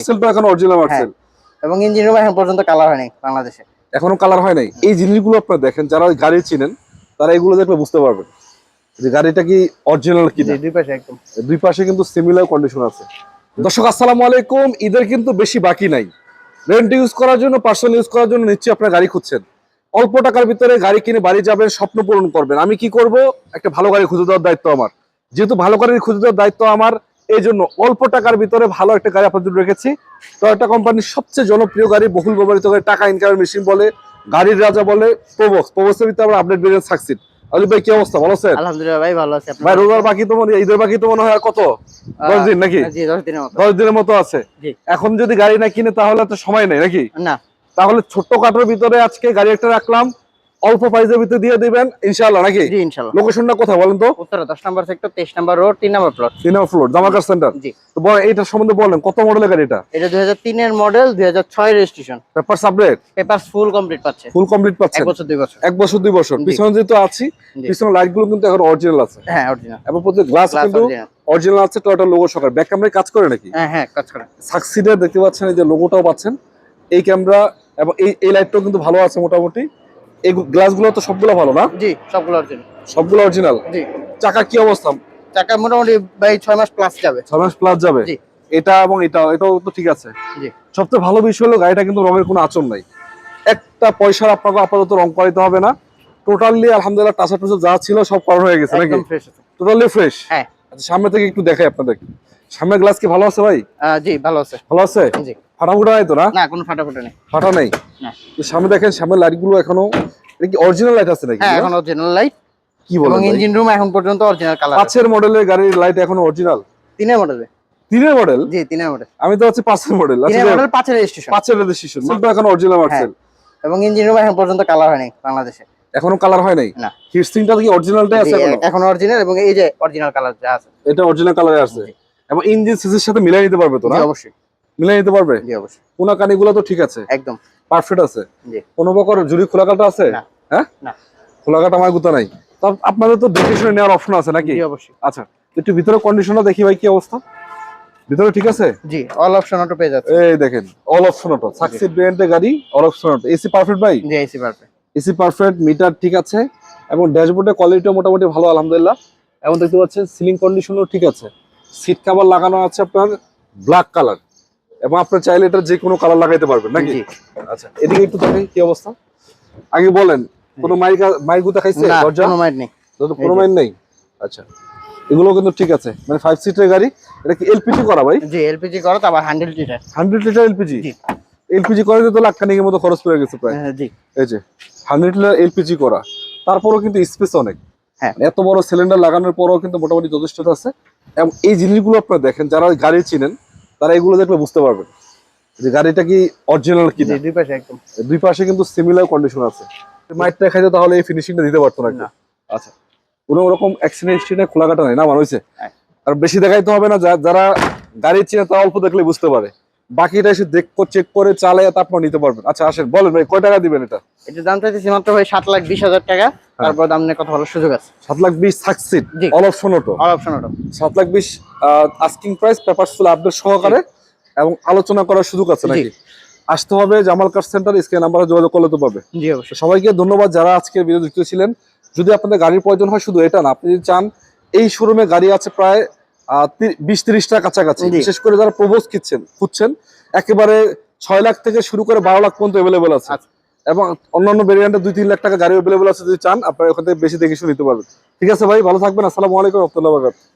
মার্সেলটা এখন অরিজিনাল হ্যাঁ, মার্সেল এবং ইঞ্জিন রুম এখন পর্যন্ত কালার হয়নি বাংলাদেশে। এখনো কালার হয় নাই। এই জিনিসগুলো আপনারা দেখেন, যারা গাড়ি চিনেন তারা এগুলো দেখলে বুঝতে পারবেন যে গাড়িটা কি অরিজিনাল জি, কিনা। দুই পাশে একদম। দুই পাশে কিন্তু সিমিলার কন্ডিশন আছে। দর্শক আসসালামু আলাইকুম। ঈদের কিন্তু বেশি বাকি নাই। রেন্ট ইউজ করার জন্য, পার্সোনাল ইউজ করার জন্য নিশ্চয়ই আপনারা গাড়ি খুঁজছেন। অল্প টাকার ভিতরে গাড়ি কিনে বাড়ি যাবেন, স্বপ্ন পূরণ করবেন। আমি কি করব? একটা ভালো গাড়ি খুঁজে দেওয়ার দায়িত্ব আমার। যেহেতু ভালো গাড়ি খুঁজে দেওয়ার দায়িত্ব আমার, এই জন্য অল্প টাকার ভিতরে ভালো একটা গাড়ি আপনাদের রেখেছি। টয়োটা কোম্পানির সবচেয়ে জনপ্রিয় গাড়ি, বহুল ব্যবহৃত গাড়ি, টাকা ইনকামের মেশিন বলে, গাড়ির রাজা বলে প্রবক্স। প্রবক্সের ভিতরে আমরা আপডেট ভেরিয়েন্ট সাকসিড। আলী ভাই কি অবস্থা, ভালো আছেন? আলহামদুলিল্লাহ ভাই, ভালো আছি। ভাই রোজার বাকি তো মনে, ঈদের বাকি তো মনে হয় আর কত, 10 দিন নাকি? জি, 10 দিনের মতো। 10 দিনের মতো আছে। জি। এখন যদি গাড়ি না কিনে তাহলে তো সময় নেই নাকি? না, তাহলে ছোট্টখাটোর ভিতরে আজকে গাড়ি একটা রাখলাম, অল্প প্রাইসের ভিতরে দিয়ে দিবেন ইনশাআল্লাহ নাকি? জি ইনশাআল্লাহ। লোকেশনটা কোথায় বলেন তো? উত্তরা 10 নম্বর সেক্টর, 23 নম্বর রোড, 3 নম্বর প্লট, 3 নম্বর ফ্লোর, জামাকার সেন্টার। জি। তো এইটার সম্বন্ধে বলেন, কত মডেলের গাড়ি এটা? এটা 2003 এর model, 2006 registration. Papers update? Papers full complete পাচ্ছে। ফুল কমপ্লিট পাচ্ছেন? 1 বছর 2 বছর। 1 বছর 2 বছর। জি। পিছনে যেহেতু আছি, জি। পিছনে লাইট গুলো কিন্তু এখন অরিজিনাল আছে। হ্যাঁ, অরিজিনাল। এবং প্রত্যেক গ্লাস Glass কিন্তু original। অরিজিনাল আছে, টয়োটা লোগো সহ। ব্যাক ক্যামেরায় কাজ করে নাকি? হ্যাঁ হ্যাঁ, কাজ করে। সাকসিডে দেখতে পাচ্ছেন, এই যে লোগোটাও পাচ্ছেন, এই ক্যামেরা এবং এই লাইটটাও কিন্তু ভালো আছে মোটামুটি। এই গ্লাসগুলো তো সবগুলো ভালো না? জি, সবগুলো অরিজিনাল। সবগুলো অরিজিনাল। জি। চাকা কি অবস্থা? চাকা মোটামুটি ভাই 6 মাস প্লাস যাবে। 6 মাস প্লাস যাবে। জি। এটা এবং এটাও তো ঠিক আছে। জি। সবচেয়ে ভালো বিষয় হলো গাড়িটা কিন্তু রঙের কোনো আঁচড় নাই। একটা পয়সার আপনাকে আপাতত রং করাইতে হবে না। টোটালি আলহামদুলিল্লাহ টাচা টুচা যা ছিল সব করানো হয়ে গেছে নাকি? একদম ফ্রেশ আছে। Totally fresh. হ্যাঁ। আচ্ছা, সামনে থেকে একটু দেখাই আপনাদের। সামনের গ্লাস কি ভালো আছে ভাই? জি, ভালো আছে। ভালো আছে? জি। ফাটাফুটা নাই তো না? না, কোনো ফাটাফাটি নেই। ফাটা নেই। না। তো সামনে দেখেন, সামনের লাইট গুলো এখনো, এটা কি অরিজিনাল লাইট আছে নাকি? হ্যাঁ, এখন অরিজিনাল লাইট। কি বলেন এবং ভাই? ইঞ্জিন রুম এখন পর্যন্ত অরিজিনাল কালার। 5 এর মডেলের গাড়ির লাইট এখনো অরিজিনাল? 3 এর মডেলে। 3 এর মডেল? জি, 3 এর মডেল। আমি তো হচ্ছে 5 এর মডেল। 3 আচ্ছা, এর মডেল, 5 এর রেজিস্ট্রেশন। 5 এর রেজিস্ট্রেশন। সেটা এখন অরিজিনাল মার্সেল। এবং ইঞ্জিন রুম এখন পর্যন্ত কালার হয়নি বাংলাদেশে। এখনো কালার হয় নাই? না। হিটসিংটা কি অরিজিনালটাই আছে এখনো? এখন অরিজিনাল, এবং এই যে অরিজিনাল কালার যা আছে এটা অরিজিনাল কালারে আছে। জি। এবং ইঞ্জিন সিসির সাথে মিলাই নিতে পারবে তো না? জি, অবশ্যই। মিলাই নিতে পারবে? জি, অবশ্যই। কোনা কানিগুলো তো ঠিক আছে, একদম পারফেক্ট আছে। জি। কোনো প্রকার জুড়ি খোলাকাটা আছে? না। হ্যাঁ, না। খোলাকাটা আমার গুতা নাই। তো আপনাদের তো দেখে শুনে নেওয়ার অপশন আছে নাকি? জি, অবশ্যই। আচ্ছা, একটু ভিতরে কন্ডিশনটা দেখি ভাই, কি অবস্থা ভিতরে? ঠিক আছে? জি, অল অপশন অটো পেয়ে যাচ্ছে। এই দেখেন, অল অপশন অটো, সাকসিড ব্র্যান্ডের গাড়ি, all option auto. AC perfect ভাই? জি, AC perfect. AC perfect, meter ঠিক আছে, এবং ড্যাশবোর্ডের কোয়ালিটিও মোটামুটি ভালো আলহামদুলিল্লাহ। এবং দেখতে পাচ্ছেন সিলিং কন্ডিশনও ঠিক আছে। সিট কভার লাগানো আছে আপনার ব্ল্যাক কালার, এবং আপনার চাইলে এটা যে কোনো কালার লাগাইতে পারবেন নাকি? জি। আচ্ছা, এদিকে একটু দেখেন কি অবস্থা। আগে বলেন, কোনো মাইক গুতা খাইছে না, দরজা? কোনো মাইট নেই। কোনো মাইক নেই। আচ্ছা, এগুলো কিন্তু ঠিক আছে, মানে 5 সিটের গাড়ি। এটা কি এলপিজি করা ভাই? জি, এলপিজি করা, তারপর 100 লিটার। 100 litre LPG? জি। এলপিজি করে তো লাখ খানিকের মতো খরচ পড়ে গেছে প্রায়। জি। এই যে 100 লিটার এলপিজি করা, তারপরও কিন্তু স্পেস অনেক। হ্যাঁ। এত বড় সিলিন্ডার লাগানোর পরও কিন্তু মোটামুটি যথেষ্ট আছে। এবং এই জিনিসগুলো আপনারা দেখেন, যারা গাড়ি চিনেন তারা এগুলো দেখলে বুঝতে পারবেন যে গাড়িটা কি অরিজিনাল জি, কিনা। দুই পাশে একদম। দুই পাশে কিন্তু সিমিলার কন্ডিশন আছে। মাইটটা খাইতে তাহলে এই ফিনিশিংটা দিতে পারতো না। না। আচ্ছা, কোনো রকম অ্যাক্সিডেন্ট হিস্ট্রি খোলা কাটা নাই না, আমার হয়েছে? হ্যাঁ। আর বেশি দেখাইতে হবে না, যারা গাড়ি চিনে তারা অল্প দেখলে বুঝতে পারে। বাকিটা এসে চেক করে চালায় তারপর নিতে পারবেন। আচ্ছা আসেন, বলেন ভাই কয় টাকা দিবেন এটা? এটার দাম চাইতেছি মাত্র ভাই 7,20,000 টাকা। তারপর দাম নিয়ে কথা বলার সুযোগ আছে। 7,20,000 সাকসিড, জি। All option auto. All option auto. 7,20,000 asking price, papers full update সহকারে, এবং আলোচনা করার সুযোগ আছে জি। নাকি? আসতে হবে জামাল কার সেন্টার, স্ক্রিন নাম্বারে যোগাযোগ করলে তো পাবে। জি, অবশ্যই। সবাইকে ধন্যবাদ যারা আজকের ভিডিও যুক্ত ছিলেন। যদি আপনাদের গাড়ির প্রয়োজন হয়, শুধু এটা না, আপনি যদি চান, এই শোরুমে গাড়ি আছে প্রায় 20-30টার কাছাকাছি। জি। বিশেষ করে যারা প্রবোজ খুঁজছেন, একেবারে 6 লাখ থেকে শুরু করে 12 লাখ পর্যন্ত অ্যাভেলেবেল আছে। আচ্ছা। এবং অন্যান্য ভেরিয়েন্টে 2-3 লাখ টাকা গাড়ি অ্যাভেলেবেল আছে। যদি চান আপনারা ওখান থেকে বেশি দেখে শুনে নিতে পারবেন। ঠিক আছে ভাই, ভালো থাকবেন। আসসালামু আলাইকুম ওয়া রাহমাতুল্লাহি ওয়া বারাকাতুহু।